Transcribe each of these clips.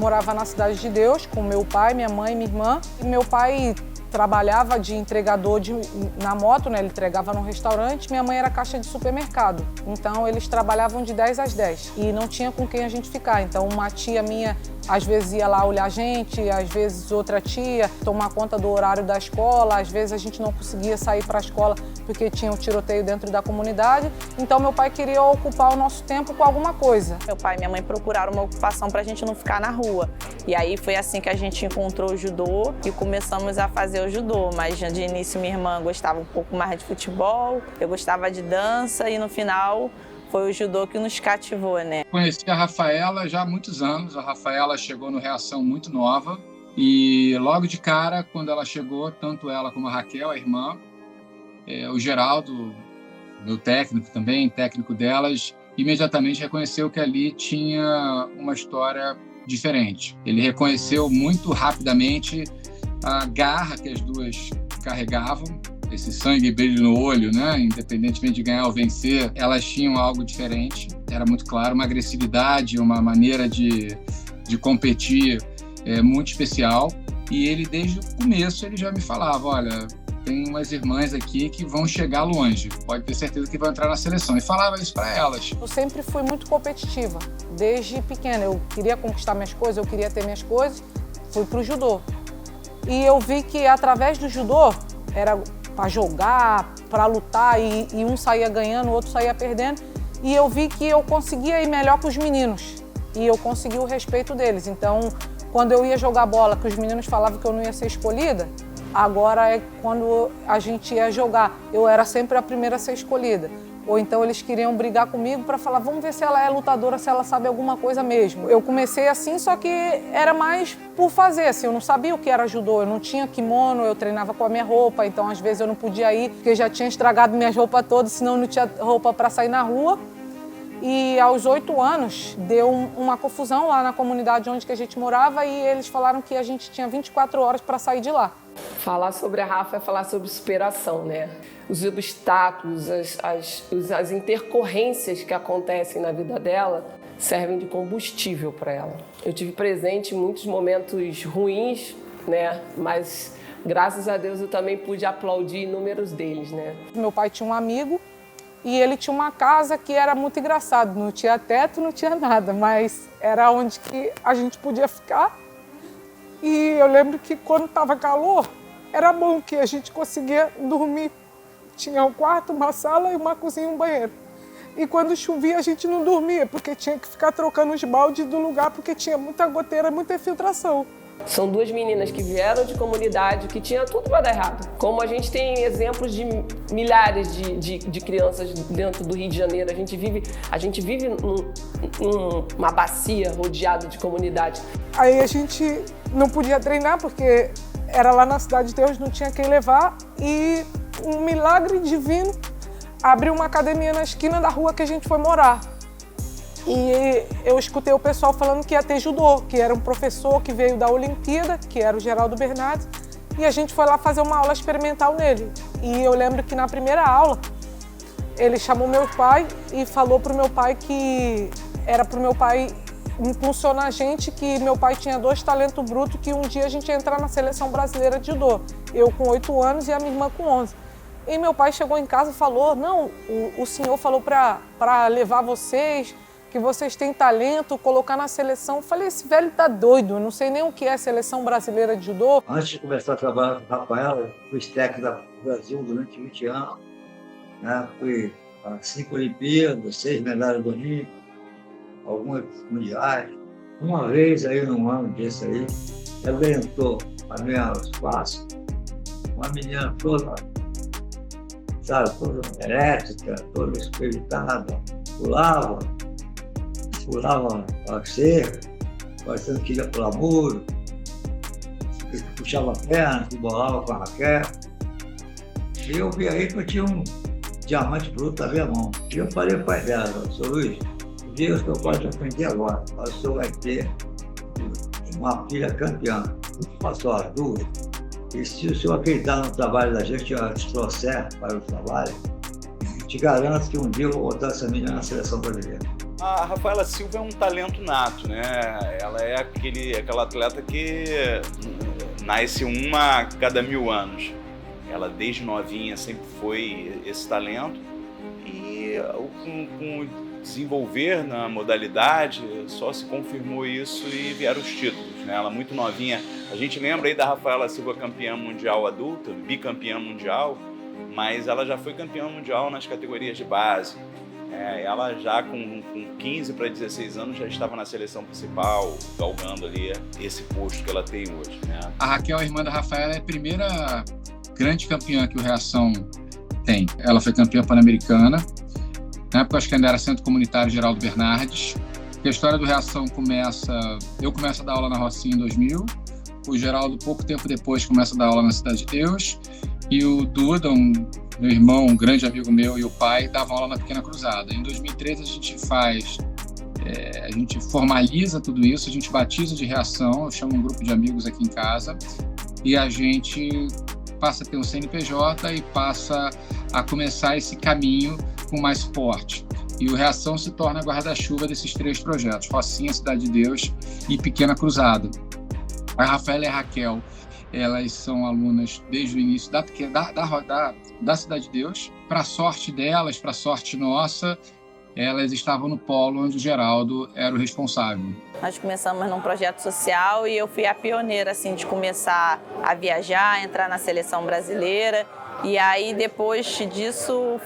morava na Cidade de Deus com meu pai, minha mãe e minha irmã. E meu pai trabalhava de entregador na moto, né? Ele entregava num restaurante. Minha mãe era caixa de supermercado. Então, eles trabalhavam de 10 às 10. E não tinha com quem a gente ficar. Então, uma tia minha, às vezes, ia lá olhar a gente. Às vezes, outra tia tomar conta do horário da escola. Às vezes, a gente não conseguia sair para a escola porque tinha um tiroteio dentro da comunidade. Então, meu pai queria ocupar o nosso tempo com alguma coisa. Meu pai e minha mãe procuraram uma ocupação para a gente não ficar na rua. E aí, foi assim que a gente encontrou o judô e começamos a fazer o judô, mas de início minha irmã gostava um pouco mais de futebol, eu gostava de dança e no final foi o judô que nos cativou, né? Conheci a Rafaela já há muitos anos, a Rafaela chegou no Reação muito nova e logo de cara, quando ela chegou, tanto ela como a Raquel, a irmã, o Geraldo, meu técnico também, técnico delas, imediatamente reconheceu que ali tinha uma história diferente. Ele reconheceu muito rapidamente a garra que as duas carregavam, esse sangue e brilho no olho, né? Independentemente de ganhar ou vencer, elas tinham algo diferente. Era muito claro, uma agressividade, uma maneira de competir muito especial. E ele, desde o começo, ele já me falava, olha, tem umas irmãs aqui que vão chegar longe, pode ter certeza que vão entrar na seleção. E falava isso para elas. Eu sempre fui muito competitiva, desde pequena. Eu queria conquistar minhas coisas, eu queria ter minhas coisas, fui pro judô. E eu vi que através do judô, era para jogar, para lutar, e um saía ganhando, o outro saía perdendo. E eu vi que eu conseguia ir melhor com os meninos. E eu consegui o respeito deles. Então, quando eu ia jogar bola, que os meninos falavam que eu não ia ser escolhida, agora é quando a gente ia jogar. Eu era sempre a primeira a ser escolhida. Ou então eles queriam brigar comigo para falar, vamos ver se ela é lutadora, se ela sabe alguma coisa mesmo. Eu comecei assim, só que era mais por fazer, assim, eu não sabia o que era judô, eu não tinha kimono, eu treinava com a minha roupa, então às vezes eu não podia ir, porque já tinha estragado minhas roupas todas, senão não tinha roupa para sair na rua. E aos 8 anos deu uma confusão lá na comunidade onde que a gente morava e eles falaram que a gente tinha 24 horas para sair de lá. Falar sobre a Rafa é falar sobre superação, né? Os obstáculos, as intercorrências que acontecem na vida dela servem de combustível para ela. Eu tive presente em muitos momentos ruins, né? Mas graças a Deus eu também pude aplaudir inúmeros deles, né? Meu pai tinha um amigo e ele tinha uma casa que era muito engraçado. Não tinha teto, não tinha nada, mas era onde que a gente podia ficar. E eu lembro que quando estava calor, era bom que a gente conseguia dormir. Tinha um quarto, uma sala, uma cozinha e um banheiro. E quando chovia, a gente não dormia, porque tinha que ficar trocando os baldes do lugar, porque tinha muita goteira, muita infiltração. São duas meninas que vieram de comunidade, que tinha tudo para dar errado. Como a gente tem exemplos de milhares de crianças dentro do Rio de Janeiro. A gente vive numa bacia rodeada de comunidade. Aí a gente não podia treinar, porque era lá na Cidade de Deus, não tinha quem levar. E um milagre divino abriu uma academia na esquina da rua que a gente foi morar. E eu escutei o pessoal falando que ia ter judô, que era um professor que veio da Olimpíada, que era o Geraldo Bernardes, e a gente foi lá fazer uma aula experimental nele. E eu lembro que na primeira aula, ele chamou meu pai e falou pro meu pai que era pro meu pai impulsionar a gente, que meu pai tinha 2 talentos brutos, que um dia a gente ia entrar na seleção brasileira de judô. Eu com 8 anos e a minha irmã com 11. E meu pai chegou em casa e falou, não, o senhor falou para levar vocês, que vocês têm talento, colocar na seleção. Eu falei, esse velho tá doido, eu não sei nem o que é seleção brasileira de judô. Antes de começar a trabalhar com o Rafael, fui técnico do Brasil durante 20 anos. Né? Fui a 5 Olimpíadas, 6 medalhas do Rio, algumas mundiais. Uma vez aí, num ano desse aí, aventou a minha espaço, uma menina toda, sabe, toda elétrica, toda espiritada, pulava a cerca, parecendo que ia pular muro, puxava a perna, se bolava com a Raquel. E eu vi aí que eu tinha um diamante bruto na minha mão. E eu falei para o pai dela, seu Luiz, o dia que eu posso aprender agora, o senhor vai ter uma filha campeã. Passou as 2. E se o senhor acreditar no trabalho da gente, eu te trouxer para o trabalho, te garanto que um dia eu vou botar essa menina na seleção brasileira. A Rafaela Silva é um talento nato, né? Ela é aquela atleta que nasce uma a cada 1000 anos. Ela, desde novinha, sempre foi esse talento e com o desenvolver na modalidade só se confirmou isso e vieram os títulos, né? Ela muito novinha. A gente lembra aí da Rafaela Silva campeã mundial adulta, bicampeã mundial, mas ela já foi campeã mundial nas categorias de base. Ela já com 15 para 16 anos já estava na seleção principal, galgando ali esse posto que ela tem hoje, né? A Raquel, a irmã da Rafaela, é a primeira grande campeã que o Reação tem. Ela foi campeã pan-americana. Na época, acho que ainda era Centro Comunitário Geraldo Bernardes. E a história do Reação começa... Eu começo a dar aula na Rocinha em 2000. O Geraldo, pouco tempo depois, começa a dar aula na Cidade de Deus. E o Duda, meu irmão, um grande amigo meu, e o pai, davam aula na Pequena Cruzada. Em 2013, a gente formaliza tudo isso, a gente batiza de Reação, eu chamo um grupo de amigos aqui em casa, e a gente passa a ter um CNPJ e passa a começar esse caminho com mais forte. E o Reação se torna guarda-chuva desses 3 projetos, Rocinha, Cidade de Deus e Pequena Cruzada. A Rafaela e a Raquel, elas são alunas desde o início da Cidade de Deus. Para sorte delas, para sorte nossa, elas estavam no polo onde o Geraldo era o responsável. Nós começamos num projeto social e eu fui a pioneira assim, de começar a viajar, entrar na seleção brasileira. E aí, depois disso,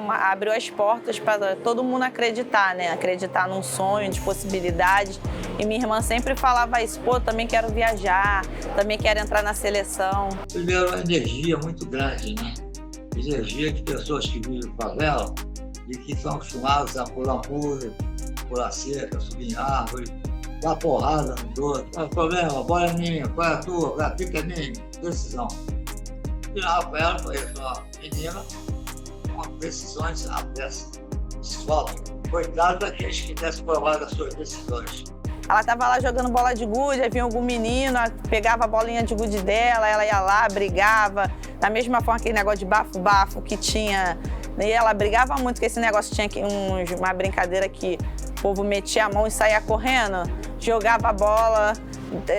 abriu as portas para todo mundo acreditar, né? Acreditar num sonho, de possibilidades. E minha irmã sempre falava isso, pô, também quero viajar, também quero entrar na seleção. Primeiro, uma energia muito grande, né? Energia de pessoas que vivem em favela e que são acostumadas a pular muro, pular cerca, subir em árvore, dar porrada nos outros. Não tem problema, a bola é minha, qual é a tua, a pica é minha, decisão. E a Rafaela foi uma menina com decisões adversas, escola. Coitado daqueles que tivessem provado as suas decisões. Ela estava lá jogando bola de gude, aí vinha algum menino, pegava a bolinha de gude dela, ela ia lá, brigava. Da mesma forma, aquele negócio de bafo-bafo que tinha. E ela brigava muito com esse negócio, tinha uma brincadeira que o povo metia a mão e saía correndo, jogava a bola,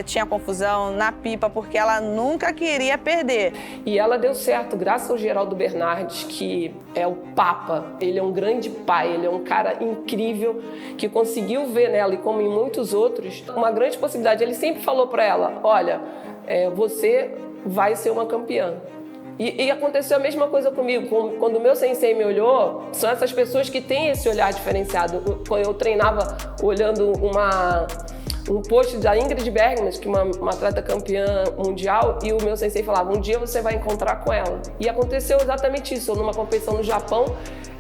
tinha confusão na pipa, porque ela nunca queria perder. E ela deu certo, graças ao Geraldo Bernardes, que é o Papa. Ele é um grande pai, ele é um cara incrível, que conseguiu ver nela, e como em muitos outros, uma grande possibilidade. Ele sempre falou para ela, olha, você vai ser uma campeã. E aconteceu a mesma coisa comigo. Quando o meu sensei me olhou, são essas pessoas que têm esse olhar diferenciado. Quando eu treinava olhando um post da Ingrid Bergman, que é uma atleta campeã mundial, e o meu sensei falava, um dia você vai encontrar com ela. E aconteceu exatamente isso. Numa competição no Japão,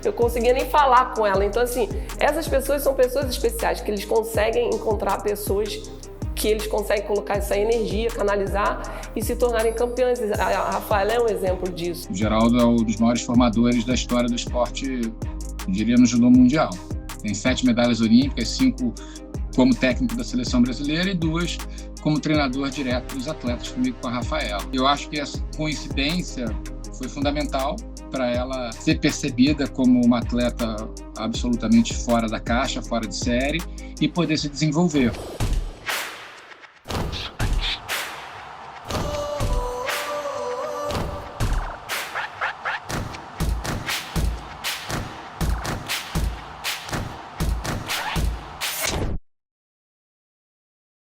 eu conseguia nem falar com ela. Então, assim, essas pessoas são pessoas especiais, que eles conseguem encontrar pessoas que eles conseguem colocar essa energia, canalizar e se tornarem campeões. A Rafaela é um exemplo disso. O Geraldo é um dos maiores formadores da história do esporte, eu diria, no judô mundial. Tem 7 medalhas olímpicas, 5 como técnico da seleção brasileira e 2 como treinador direto dos atletas, comigo com a Rafaela. Eu acho que essa coincidência foi fundamental para ela ser percebida como uma atleta absolutamente fora da caixa, fora de série e poder se desenvolver.